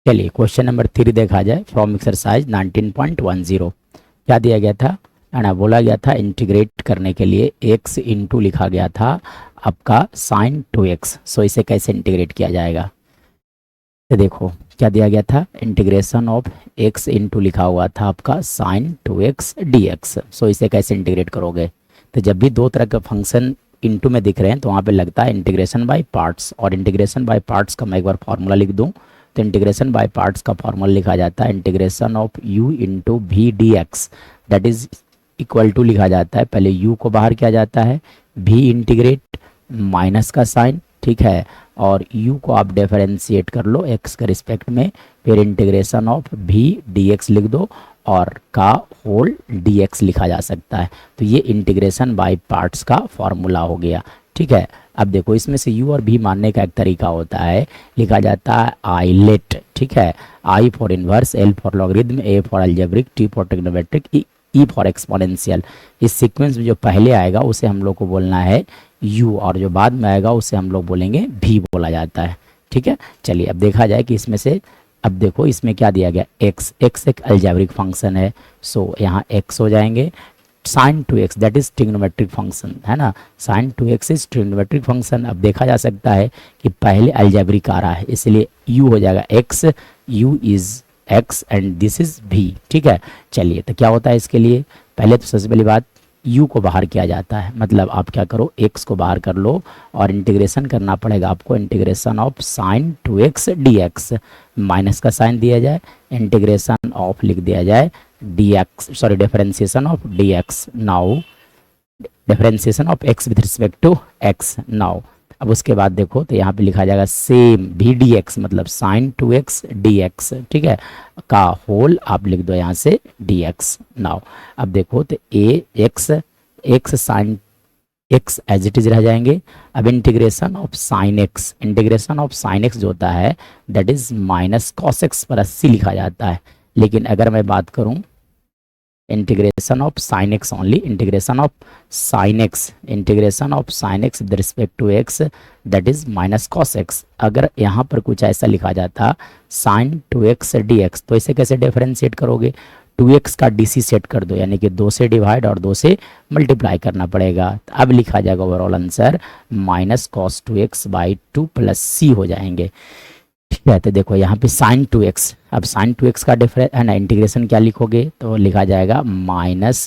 चलिए question number 3 देखा जाए फ्रॉम एक्सरसाइज 19.10। क्या दिया गया था ना, बोला गया था इंटीग्रेट करने के लिए x इंटू लिखा गया था आपका साइन 2x। सो इसे कैसे इंटीग्रेट किया जाएगा, तो देखो क्या दिया गया था, इंटीग्रेशन ऑफ x इंटू लिखा हुआ था आपका साइन 2x dx। सो इसे कैसे इंटीग्रेट करोगे, तो जब भी दो तरह के फंक्शन इंटू में दिख रहे हैं तो वहाँ पे लगता है इंटीग्रेशन बाय पार्ट्स। और इंटीग्रेशन बाय पार्ट्स का मैं एक बार फॉर्मूला लिख दूँ, तो इंटीग्रेशन बाय पार्ट्स का फॉर्मूला लिखा जाता है integration of u into v d x, that is equal to लिखा जाता है, पहले u को बाहर किया जाता है, v इंटीग्रेट माइनस का साइन, ठीक है, और u को आप डिफरेंशिएट कर लो x के रिस्पेक्ट में, फिर इंटीग्रेशन ऑफ v dx लिख दो और का होल dx लिखा जा सकता है। तो ये इंटीग्रेशन बाय पार्ट्स का फॉर्मूला हो गया, ठीक है। अब देखो इसमें से u और v मानने का एक तरीका होता है, लिखा जाता है आई लेट, ठीक है, i for inverse, l for logarithm, a for algebraic, t for trigonometric, e for exponential. इस सीक्वेंस में जो पहले आएगा उसे हम लोग को बोलना है u और जो बाद में आएगा उसे हम लोग बोलेंगे v बोला जाता है, ठीक है। चलिए अब देखा जाए कि इसमें से, अब देखो इसमें क्या दिया गया, x एक अलजेब्रिक फंक्शन है, सो यहाँ x हो जाएंगे, sine 2x that is trigonometric function है ना, sign 2x is trigonometric function. अब देखा जा सकता है कि पहले अलजेब्रिक आ रहा है इसलिए u हो जाएगा x, u is x and this is v, ठीक है। चलिए तो क्या होता है इसके लिए, पहले तो सबसे पहली बात u को बाहर किया जाता है, मतलब आप क्या करो x को बाहर कर लो और इंटीग्रेशन करना पड़ेगा आपको, integration of sine 2x dx, minus का साइन दिया जाए, इंटीग्रेशन ऑफ लिख दिया जाए dx, sorry differentiation of dx, now differentiation of x with respect to x now. अब उसके बाद देखो तो यहाँ पे लिखा जाएगा सेम भी dx, मतलब साइन 2x dx, ठीक है, का होल आप लिख दो यहाँ से dx नाउ। अब देखो तो x sine x as it is रह जाएंगे। अब integration of sine x, integration of sine x जो होता है that is minus cos x पर 80 लिखा जाता है, लेकिन अगर मैं बात करूं integration of sine x only, integration of sine x, integration of sine x with respect to x that is minus cos x। अगर यहाँ पर कुछ ऐसा लिखा जाता साइन 2x dx, तो इसे कैसे डिफरेंशिएट करोगे, 2x का dc सेट कर दो, यानी कि 2 से डिवाइड और 2 से मल्टीप्लाई करना पड़ेगा। तो अब लिखा जाएगा overall answer minus cos 2x by 2 plus c हो जाएंगे, ठीक है। तो देखो यहाँ पे साइन 2x, अब साइन 2x का डिफरेंस है ना, इंटीग्रेशन क्या लिखोगे तो लिखा जाएगा माइनस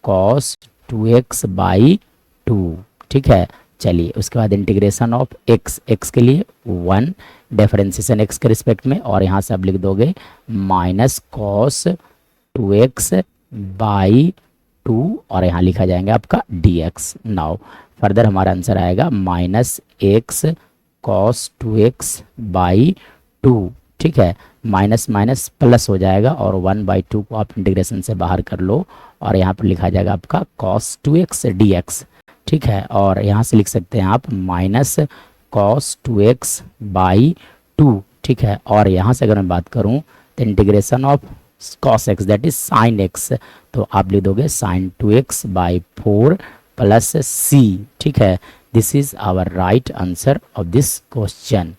कॉस 2x बाई 2, ठीक है। चलिए उसके बाद इंटीग्रेशन ऑफ x के लिए 1, डिफरेंशिएशन x के रिस्पेक्ट में, और यहाँ से आप लिख दोगे माइनस कॉस 2x बाई 2 और यहाँ लिखा जाएगा आपका dx नाउ। फर्दर हमारा आंसर आएगा minus x cos 2x by 2, ठीक है, माइनस माइनस प्लस हो जाएगा और 1/2 को आप इंटीग्रेशन से बाहर कर लो और यहाँ पर लिखा जाएगा आपका कॉस 2x dx, ठीक है। और यहाँ से लिख सकते हैं आप माइनस कॉस 2x बाई 2, ठीक है। और यहाँ से अगर मैं बात करूँ तो integration of cos x that is sine x, तो आप लिख दोगे sign 2x by 4 plus c, ठीक है। This is our right answer of this question.